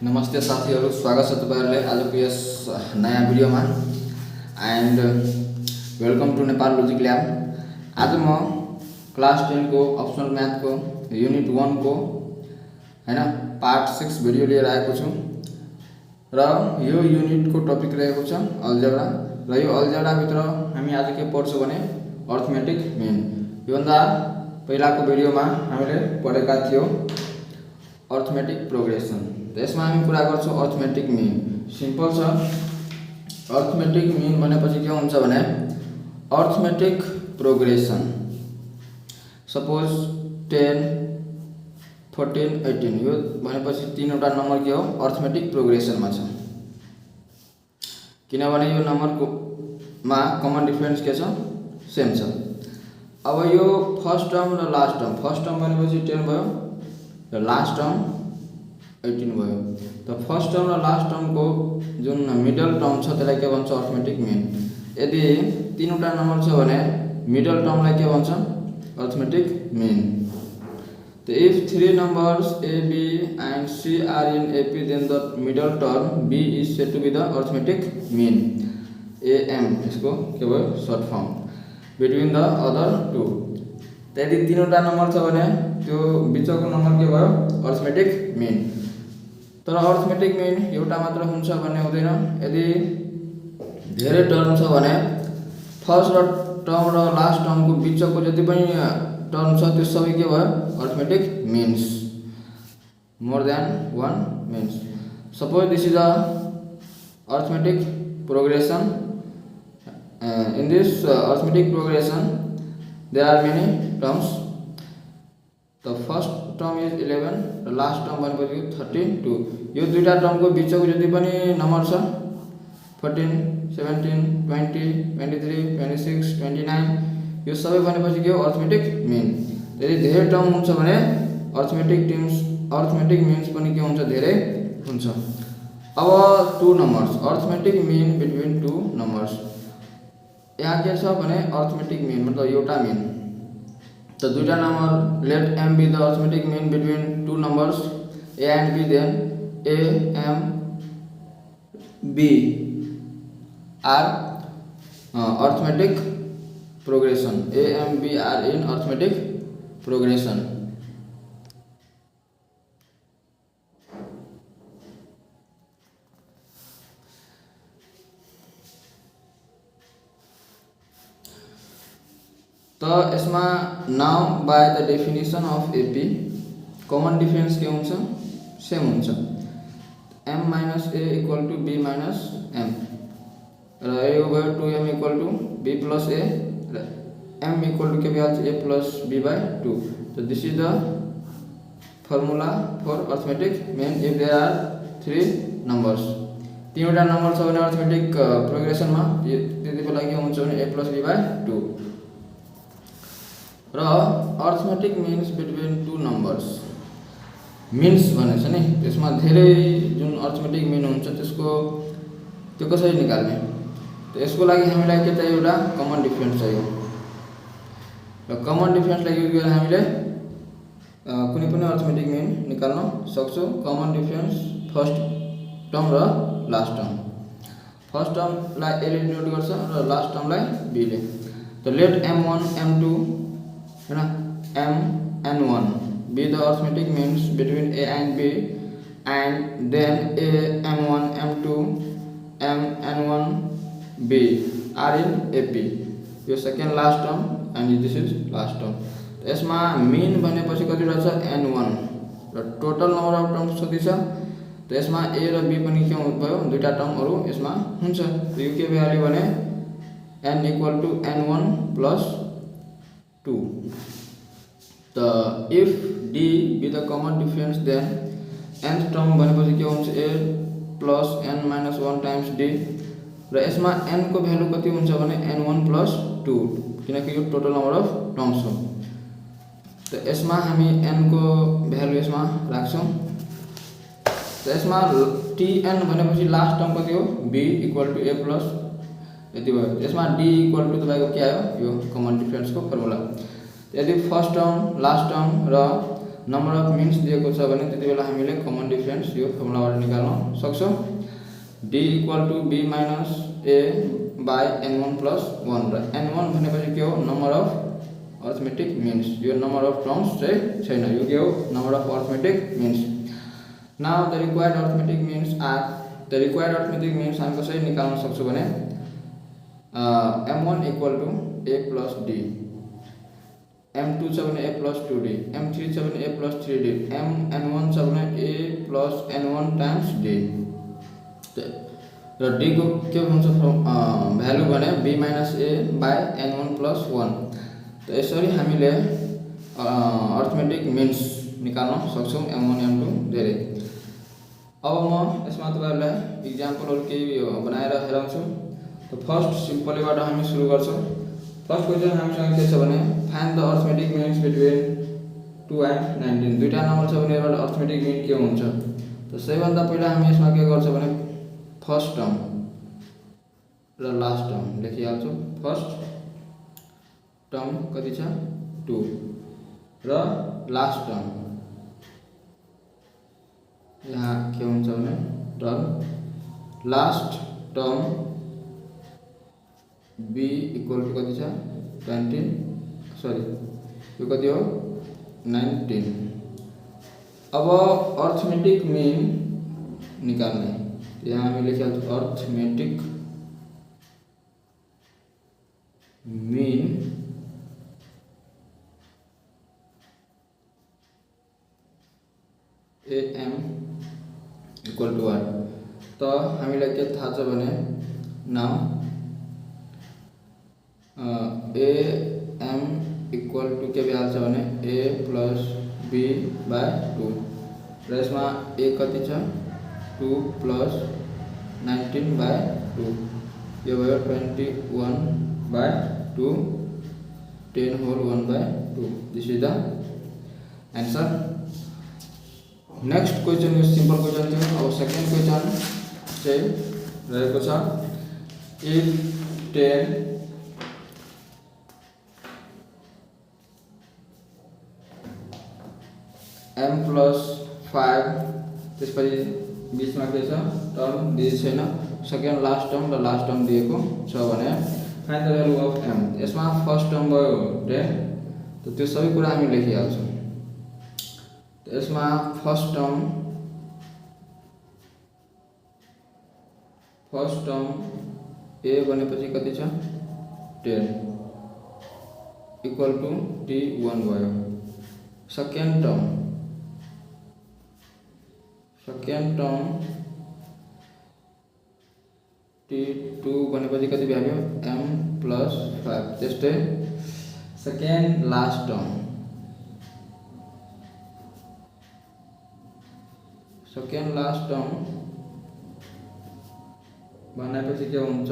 नमस्ते साथीहरू, स्वागत छ तपाईहरुलाई आजको यस नयाँ भिडियोमा and welcome to Nepal logic lab. आज म क्लास 10 को अप्सनल म्याथ को युनिट 1 को हैन पार्ट 6 भिडियो लिएर आएको छु र यो युनिट को टपिक रहेको छ अलजेब्रा र यो अलजेब्रा भित्र हामी आज के पढ्छौं भने अर्थमेटिक मीन। यो भन्दा पहिलाको भिडियोमा हामीले पढेका थियौं अर्थमेटिक प्रोग्रेसन। त्यसमा हामी कुरा गर्छौं अर्थमेटिक मीन। सिम्पल छ। अर्थमेटिक मीन भनेपछि के हुन्छ भने अर्थमेटिक प्रोग्रेसन। सपोज 10 14 18 यो भनेपछि तीनवटा नम्बर के हो अर्थमेटिक प्रोग्रेसनमा छ, किनभने यो नम्बरको मा कमन डिफरेन्स के छ सेम छ। अब यो फर्स्ट टर्म र लास्ट टर्म, फर्स्ट टर्म भनेपछि 10 भयो र लास्ट टर्म 18 भयो। त फर्स्ट टर्म र लास्ट टर्म को जुन मिडल टर्म छ त्यसलाई के भन्छ अर्थमेटिक मीन। यदि तीनवटा नम्बर छ भने मिडल टर्मलाई के भन्छ अर्थमेटिक मीन। तो if three numbers a, b and c are in AP, then the middle term b is said to be the arithmetic mean, am इसको के भयो short form between the other two। यदि तीनवटा number छ भने त्यो बीचको नम्बर के भयो अर्थमेटिक मीन। तर अर्थमेटिक मीन एउटा मात्र हुन्छ भन्ने हुँदैन। यदि धेरै टर्म छ भने फर्स्ट र टर्म र लास्ट टर्म को बीचको जति पनि टर्म छ त्यो सबै के भयो arithmetic means. More than one means. Suppose this is a arithmetic progression. In this arithmetic progression there are many terms। the first term is 11 र लास्ट टर्म भनेपछि 32। यो दुईटा टर्म को बीचको जति पनि नम्बर छ 14 17 20 23 26 29 यो सबै भनेपछि के हो अर्थमेटिक मीन। यदि धेरै टर्म हुन्छ भने अर्थमेटिक मीन्स पनि के हुन्छ धेरै हुन्छ। अब two numbers arithmetic mean between two numbers. यहाँ के छ भने अर्थमेटिक मीन मतलब एउटा मीन। तो दुईटा number let m be the arithmetic mean between two numbers a and b, then a m b are arithmetic progression। a m b are in arithmetic progression। तो इसमा now by the definition of AP common difference के हुन्छ same हुन्छ। m minus a equal to b minus m र यो भयो 2m equal to b plus a र m equal to के भइहाल्छ a प्लस b बाय 2। तो this is the formula for arithmetic mean if there are three numbers. तीनवटा number छ भने अर्थमेटिक प्रोग्रेसनमा त्यति बेला के हुन्छ भने a प्लस b बाय 2 र arithmetic means between two numbers. Means भनेछ नि त्यसमा धेरै जुन अर्थमेटिक मीन हुन्छ त्यसको त्यो कसरी निकाल्ने। त यसको लागि हामीलाई के चाहियो एउटा कमन डिफरेन्स चाहियो र कमन डिफरेन्सलाई युज गरेर हामीले कुनै पनि अर्थमेटिक मीन निकाल्न सक्छौं। कमन डिफरेन्स फर्स्ट टर्म र लास्ट टर्म। फर्स्ट टर्मलाई a ले डिनोट गर्छ र लास्ट टर्मलाई b ले। तो लेट m1 m2 है ना m n1 be the arithmetic means between a and b, and then a m1 m2 m n1 b are in AP। यो second last term and this is last term. यसमा मीन भनेपछि कति रहेछ n1 र total number of terms कति छ। त यसमा a र b पनि के भयो दुईटा टर्महरु यसमा हुन्छ। यो के भ्यालु भने n equal two n1 plus 2। तो if d be the common difference, then nth term भनेपछि के हुन्छ a plus n minus 1 times d र यसमा n को भ्यालु कति हुन्छ भने n1 plus 2 किनकि यो टोटल नम्बर अफ टर्म्स हो। तो यसमा हामी n को भ्यालु यसमा राख्छौं। तो यसमा tn भनेपछि लास्ट टर्म कति हो b equal to a plus यति भयो। यसमा d इक्वल टू तपाईको के आयो यो कमन डिफरेन्स को फर्मुला। यदि फर्स्ट टर्म लास्ट टर्म र नम्बर अफ मिन्स दिएको छ भने त्यति बेला हामीले कमन डिफरेन्स यो फर्मुलाबाट निकाल्न सक्छौँ। d equal to b minus a by n1 plus 1 र n1 भनेपछि के हो नम्बर अफ अर्थमेटिक मिन्स। यो नम्बर अफ टर्म्स चाहिँ छैन, यो के हो number of arithmetic means. Now the required arithmetic means are. The required arithmetic means हामी कसरी निकाल्न सक्छौँ भने m1 equal to a plus d, m2 छ भने a प्लस 2d, m3 छ भने a प्लस 3d, n1 छ भने a plus n1 times d र d को के हुन्छ भ्यालु भने b minus a by n1 plus 1। त यसरी हामीले अर्थमेटिक मिन्स निकाल्न सक्छौँ m1 m2 धेरै। अब म यसमा तपाईहरुलाई इक्जाम्पलहरु केही बनाएर हेराउँछु। त फर्स्ट सिम्पलीबाट हामी सुरु गर्छौँ। फर्स्ट क्वेशन हामीसँग के छ भने find the arithmetic means between 2 and 19। दुईटा नम्बर छ भने एउटा अर्थमेटिक मिन के हुन्छ। त सबैभन्दा पहिला हामी यसमा के गर्छौँ भने फर्स्ट टर्म र लास्ट टर्म लेखिहाल्छौँ। फर्स्ट टर्म कति छ 2 र लास्ट टर्म यहाँ के हुन्छ भने term last term b equal to कति छ 20 सरी यो कति हो 19। अब अर्थमेटिक मिन निकाल्ने यहाँ हामी लेखिहाल्छौँ arithmetic mean am equal to what. त हामीलाई के थाहा छ भने नाउ am इक्वल टू के भइहाल्छ भने a प्लस b बाई 2 र यसमा a कति छ 2 प्लस 19 बाई 2 यो भयो 21 by 2 10 whole 1 by 2। This is the answer. Next question यो सिम्पल क्वेशन थियो। अब सेकेन्ड क्वेशन चाहिँ रहेको छ इफ 10 m प्लस 5 त्यसपछि बीचमा के छ टर्म दिएको छैन, सेकेन्ड लास्ट टर्म र लास्ट टर्म दिएको छ भने find the value of m। यसमा फर्स्ट टर्म भयो 10 त त्यो सबै कुरा हामी लेखिहाल्छौँ। यसमा फर्स्ट टर्म a भनेपछि कति छ 10 इक्वल टू t1 भयो। सेकेन्ड टर्म t2 भनेपछि कति भयो m प्लस 5। त्यस्तै सेकेन्ड लास्ट टर्म भनेपछि के हुन्छ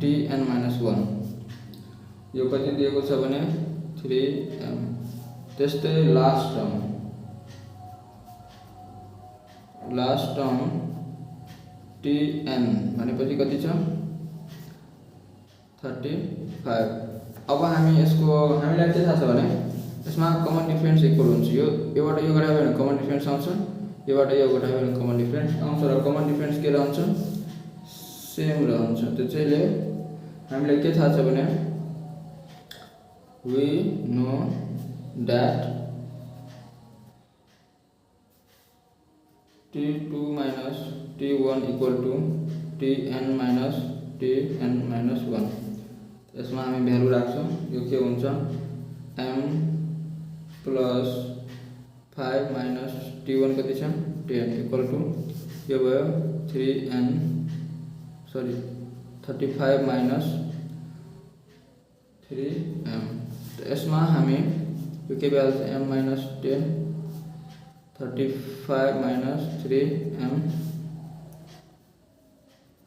tn माइनस 1 यो कति दिएको छ भने 3m। त्यस्तै लास्ट टर्म tn भनेपछि कति छ 35। अब हामी यसको हामीलाई के थाहा छ भने यसमा कमन डिफरेन्स इक्वल हुन्छ। योबाट यो घटायो भने कमन डिफरेन्स आउँछ, योबाट यो घटायो भने कमन डिफरेन्स आउँछ र कमन डिफरेन्स के रहन्छ सेम रहन्छ। त्यसैले हामीलाई के थाहा छ भने we know that t2 minus t1 equal to tn minus 1। यसमा हामी भ्यालु राख्छौँ। यो के हुन्छ m प्लस 5 माइनस t1 कति छ 10 इक्वल टू यो भयो 35 माइनस 3m। तो यसमा हामी यो के भइहाल्छ m minus 10 35 minus 3m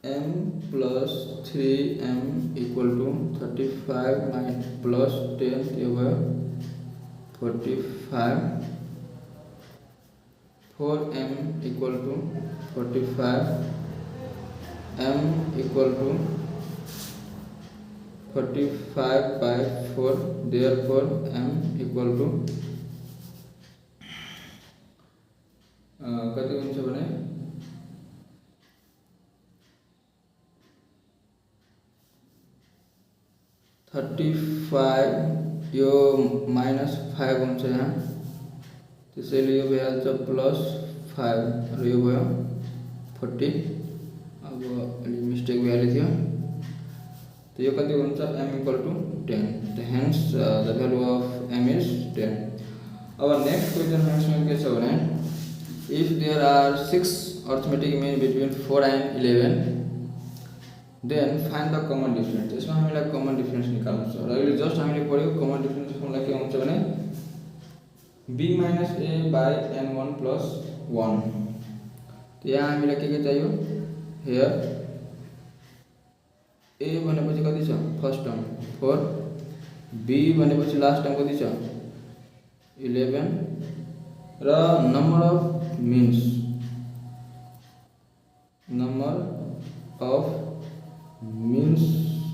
m plus 3m equal to 35 minus plus 10 ये भयो 45 4m equal to 45 m equal to 45 by 4 therefore m equal to कति हुन्छ भने 35 यो -5 हुन्छ यहाँ, त्यसैले यो भइहाल्छ +5 र यो भयो 40। अब अलि मिस्टेक भइहाल्यो थियो, तो यो कति हुन्छ m = 10, तो hence the value of m is 10। अब नेक्स्ट क्वेसन हामीसँग के छ भने if there are 6 arithmetic mean between 4 and 11 then find the common difference. यसमा हामीलाई कमन डिफरेन्स निकाल्नु छ र अहिले जस्ट हामीले पढ्यो कमन डिफरेन्स फर्मुला के हुन्छ भने b - a / n1 + 1। तो यहाँ हामीलाई के चाहियो हियर a भनेपछि कति छ फर्स्ट टर्म 4, b भनेपछि लास्ट टर्म कति छ 11 र नम्बर अफ मिन्स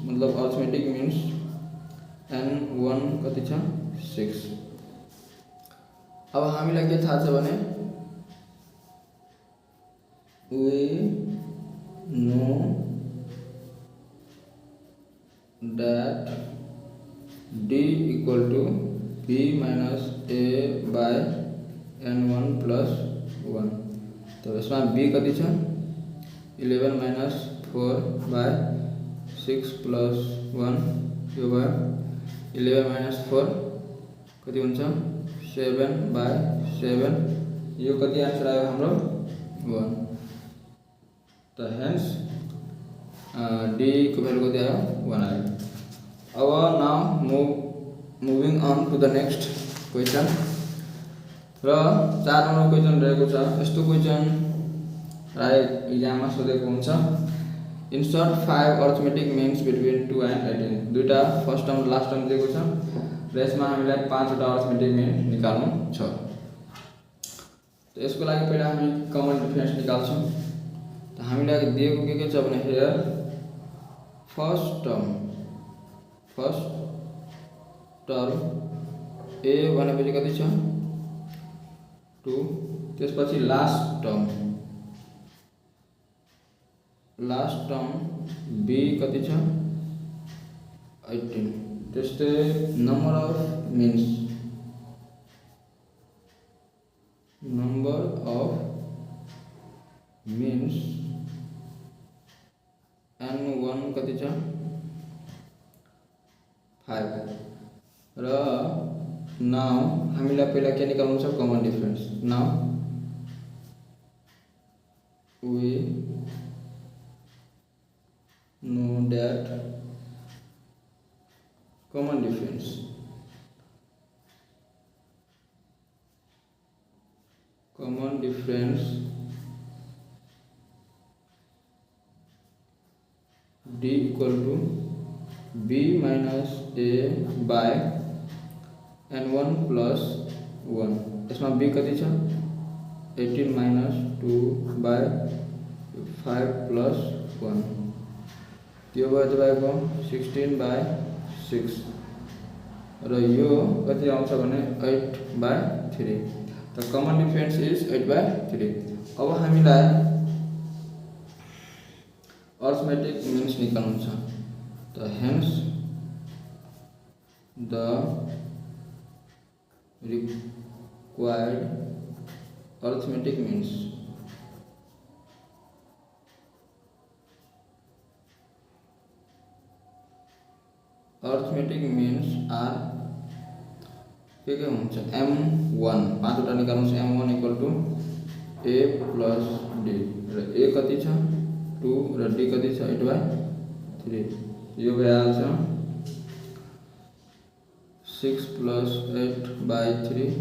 मतलब अर्थमेटिक मिन्स n1 कति छ 6। अब हामीलाई के थाहा छ भने we know that d = b - a / n1 + 1। तो इसमें b कति छ 11 - 4/6 + 1 यो भयो 11 - 4 कति हुन्छ 7/7। यो कति आन्सर आयो हाम्रो 1। तो हेन्स d को भ्यालु कति आयो 1 आयो। अब now moving on to the next question र 4 नम्बर क्वेसन रहेको छ। यस्तो क्वेसन प्राय इक्जाममा सोधेको हुन्छ। Insert 5 arithmetic means between 2 and 18। दुईटा फर्स्ट टर्म लास्ट टर्म दिएको छ र यसमा हामीलाई 5 वटा अर्थमेटिक मिन निकाल्नु छ। तो यसको लागि पहिला हामी कमन डिफरेन्स निकाल्छौँ। तो हामीलाई दिएको के छ भने हियर फर्स्ट टर्म a भनेपछि कति छ 2, त्यसपछि लास्ट टर्म b कति छ 18, त्यस्तै नम्बर अफ मिन्स n1 कति छ 5 र नाउ हामीलाई पहिला के निकाल्नु छ common difference. Now we know that common difference d = b - a / n1 + 1। इसमें b कति छ 18 - 2/5 + 1 यो भयो तपाईको 16/6 र यो कति आउँछ भने 8/3। तो कमन डिफरेन्स इज 8/3। अब हामीलाई अर्थमेटिक मिन्स निकाल्नु छ। तो hence the required arithmetic means are के हुन्छ m1 5 वटा निकाल्नु छ। m1 = a + d र a कति छ 2 र d कति छ 8/3। यो भइहाल्छ 6 + 8/3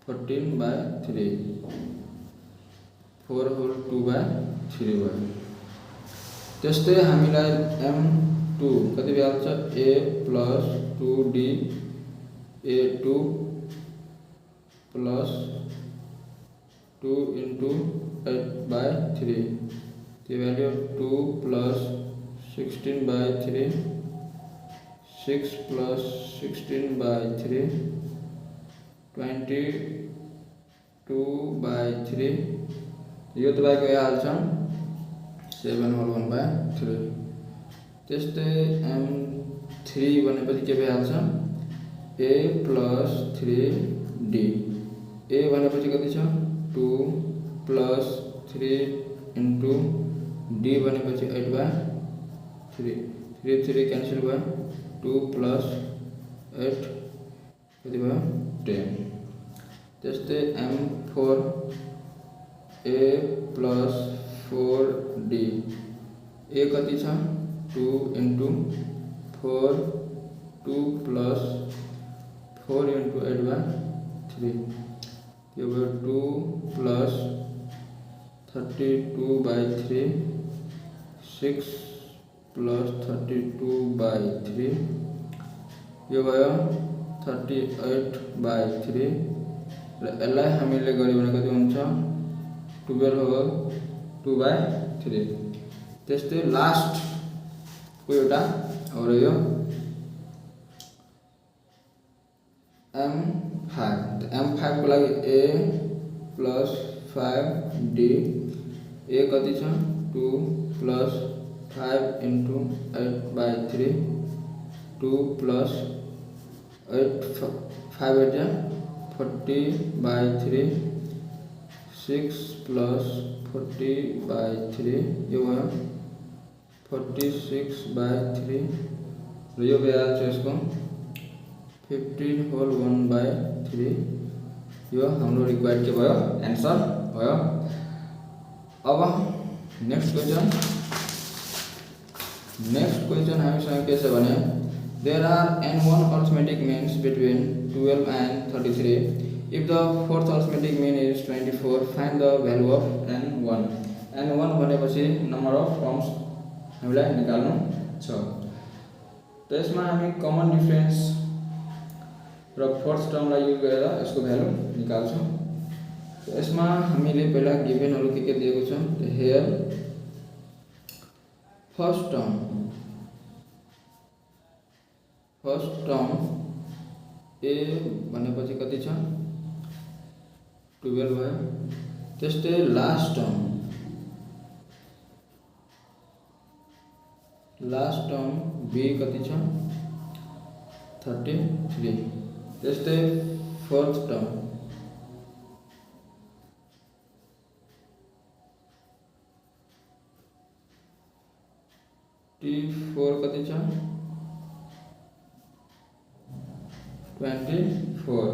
14/3 4 होल 2/3 भयो। त्यस्तै हामीलाई m2 कति भइहाल्छ a + 2d a2 + 2 × 8/3 the value of 2 + 16/3 6 + 16/3 20 2/3 यो तपाईको आइहाल्छ 7 होल 1/3। त्यस्तै m3 भनेपछि के भइहाल्छ a + 3d। a भनेपछि कति छ 2 + 3 * d भनेपछि 8/3। 3 3 क्यान्सल भयो 2 + 8 कति भयो 10। त्यस्तै m4 a + 4d। a कति छ 2 * 4 2 + 4 * 8/3 यो भयो 2 + 32/3 6 + 32/3 यो भयो 38/3 र यसलाई हामीले गर्यो भने कति हुन्छ 12 होल 2/3। त्यस्तै लास्ट को एउटा और यो m5। तो m5 को लागि a + 5d। a कति छ 2 + 5 * 8/3 2 + 8 5 8 जा 40/3 6 + 40/3 यो भयो 46/3 र यो भइहाल्छ यसको 15 होल 1/3। यो हाम्रो रिक्वायर्ड के भयो आन्सर भयो। अब नेक्स्ट क्वेश्चन हामीसँग के छ भने there are n1 arithmetic means between 12 and 33 if the fourth arithmetic mean is 24 find the value of n1। n1 भनेपछि नम्बर अफ टर्म्स हामीलाई निकाल्नु छ। त यसमा हामी कमन डिफरेन्स र फोर्थ टर्मलाई युज गरेर यसको भ्यालु निकाल्छौं। त यसमा हामीले पहिला गिभनहरु के दिएको छ त हियर फर्स्ट टर्म a भनेपछि कति छ 12 भयो। त्यस्तै लास्ट टर्म b कति छ 33। त्यस्तै फोर्थ टर्म t4 कति छ 24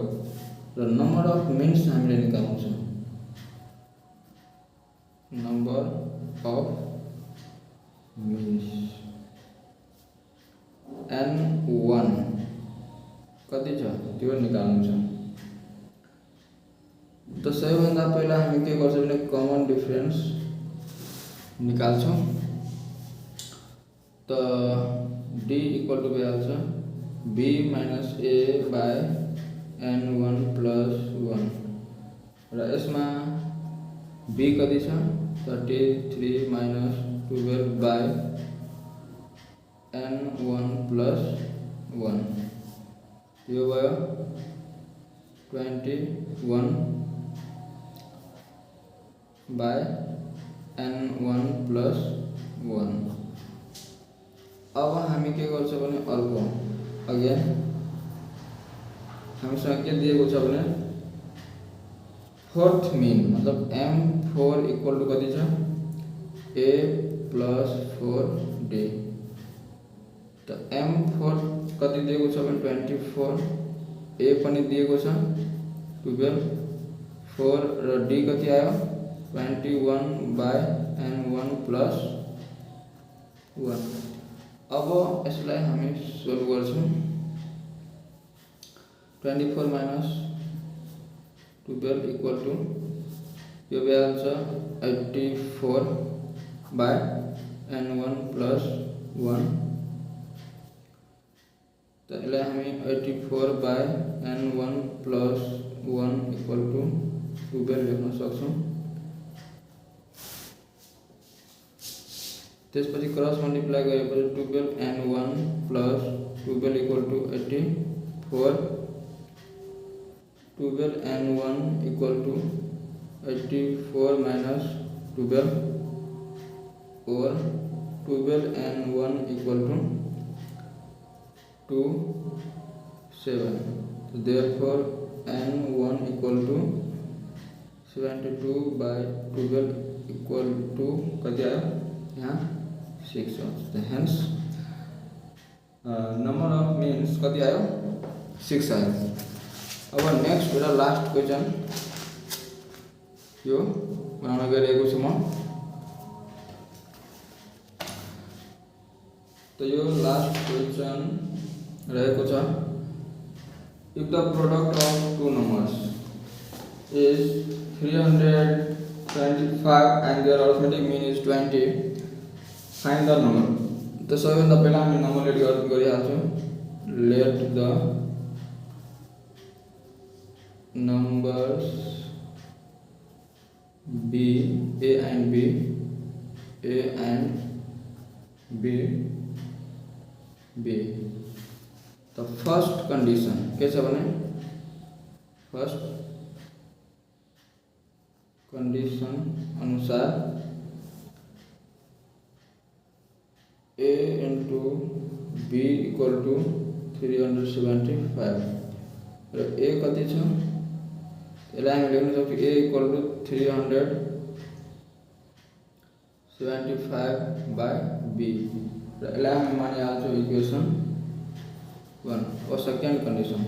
र नम्बर अफ मिन्स हामीले निकाल्नु छ। नम्बर अफ मिन्स n1 कति छ त्यो निकाल्नु छ। त सबैभन्दा पहिला हामी के गर्छौं भने कमन डिफरेन्स निकाल्छौं। त d = भइहाल्छ b - a/n1 + 1 र यसमा b कति छ 33 - 12/n1 + 1 यो भयो 21/n1 + 1। अब हामी के गर्छ भने अर्को अगेन हामीसँग के दिएको छ भने फोर्थ मीन मतलब m4 = कति छ a + 4d। त m4 कति दिएको छ भने 24 a पनि दिएको छ 12 4 र d कति आयो 21/n1 + 1। अब यसलाई हामी सोल्भ गर्छौं। 24 - 12 = यो भइहाल्छ 84/n1 + 1। त यसलाई हामी 84/n1 + 1 = 12 लेख्न सक्छौं। त्यसपछि क्रस मल्टिप्लाई गरेपछि 12n1 + 12 = 84 12 and 1 equal to 84 minus 12, or 12 and 1 equal to 7. So therefore n1 equal to 72 by 12 equal to कति आयो यहाँ 6 हो. So hence number of means कति आयो 6 आयो. अब नेक्स्ट एउटा लास्ट क्वेसन यो बनाउन गइरहेको छु म. तो यो लास्ट क्वेसन रहेको छ. If the product of two numbers is 325 and their arithmetic mean is 20, find the number. तो सबैभन्दा पहिला हामी नम्बर एड गरिहाल्छौँ. Let the numbers be a and b the first condition के छ भने फर्स्ट कंडीशन अनुसार a into b equal to 375 र a कति छ यसलाई हामी लेख्न सक्छौं a equal to 375 by b र यसलाई हामी मानिहाल्छौं इक्वेसन 1. और सेकेंड कंडीशन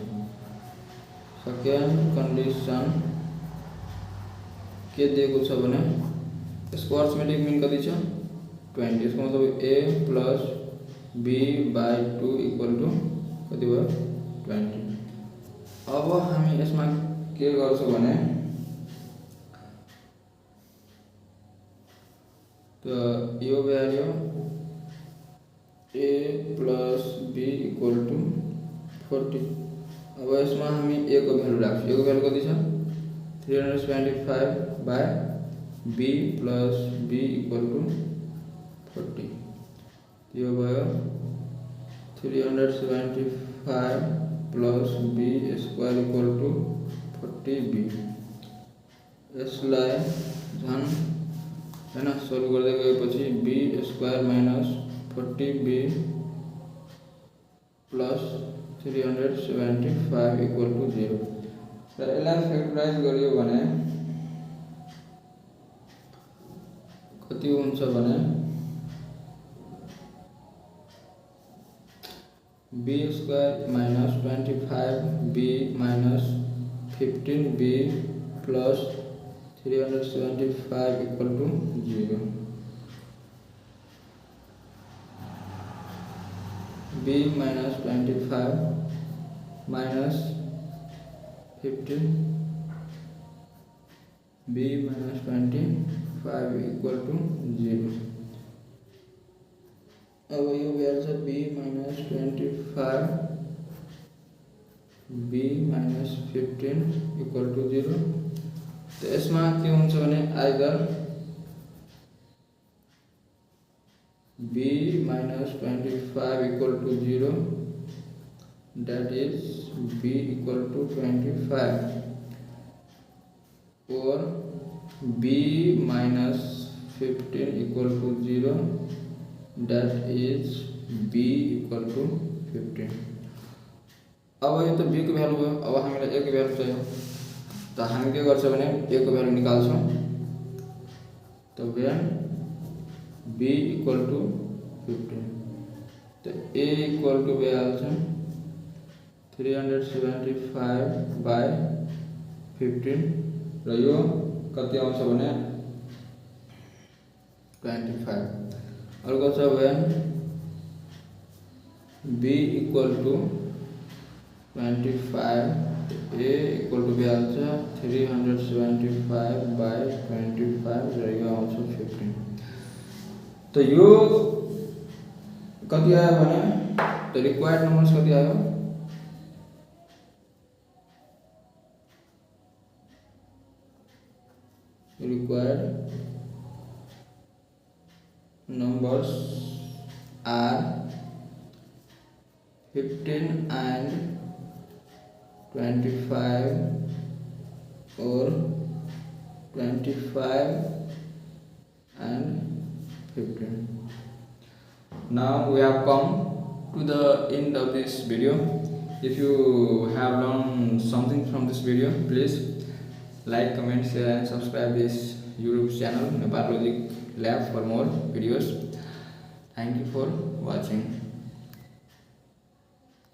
के दिएको छ भने यसको अर्थमेटिक मीन कति छ 20. यसको मतलब a plus b by 2 equal to कति भयो 20. अब हामी यसमा के गर्छौं भने तो यो value a plus b equal to 40. अब यसमा हामी a को भ्यालु राख्छौं. a को भ्यालु कति छ 375 by b plus b equal to 40. यो भयो 375 plus b square equal to 40b. यसलाई झन् हैन सल्भ गर्दै गएपछि b square minus 40b plus 375 equal to 0. र यसलाई फ्याक्टराइज गरियो भने कति हुन्छ भने b square minus 25b minus 15b plus 375 equal to 0. b minus 25 minus 15 b minus 25 equal to 0. अब यो भ्यालु छ b minus 25 b minus 15 equal to 0. तो यसमा के हुन्छ भने either b minus 25 equal to 0, that is b equal to 25, or b minus 15 equal to 0, that is b equal to 15. अब यो तो b को भ्यालु भयो. अब हामीलाई a को भ्यालु चाहियो. तो हामी के गर्छौं भने a को भ्यालु निकाल्छौं. तो when b equal to 15, तो a equal to भइहाल्छ 375 by 15 र यो कति आउँछ भने 25. अर्को छ when b equal to 25, a equal to भइहाल्छ 375 by 25 र यो आउँछ 15. तो यो कति आयो भने तो रिक्वायर्ड नंबर्स कति आयो required numbers are 15 and 25 or 25 and 15. Now we have come to the end of this video. If you have learned something from this video, please like, comment, share and subscribe this YouTube channel Nepal Logic Lab for more videos. Thank you for watching.